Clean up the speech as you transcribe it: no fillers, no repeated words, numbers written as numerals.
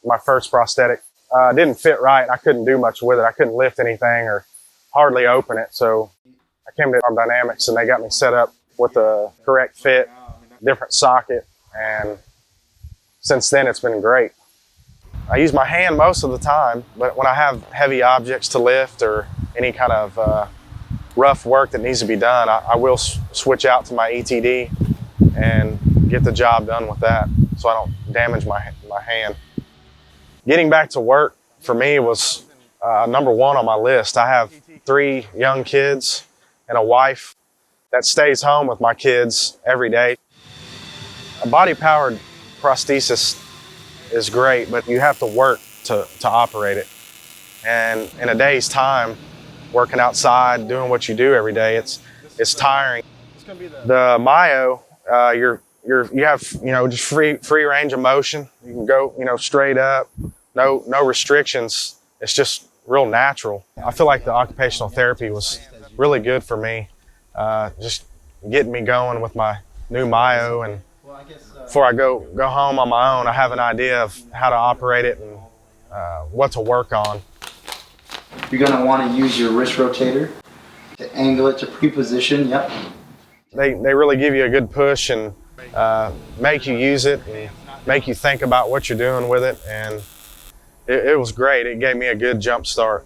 my first prosthetic. It didn't fit right. I couldn't do much with it. I couldn't lift anything or hardly open it. So I came to Arm Dynamics and they got me set up with the correct fit, different socket, and since then it's been great. I use my hand most of the time, but when I have heavy objects to lift or any kind of rough work that needs to be done, I will switch out to my ETD and get the job done with that so I don't damage my hand. Getting back to work for me was number one on my list. I have 3 young kids and a wife that stays home with my kids every day. A body-powered prosthesis is great, but you have to work to operate it. And in a day's time, working outside, doing what you do every day, it's tiring. The Myo, you have just free range of motion. You can go straight up, no restrictions. It's just real natural. I feel like the occupational therapy was really good for me, just getting me going with my new Myo, and before I go home on my own, I have an idea of how to operate it and what to work on. You're going to want to use your wrist rotator to angle it to pre-position. Yep. They really give you a good push and make you use it and make you think about what you're doing with it, and it was great. It gave me a good jump start.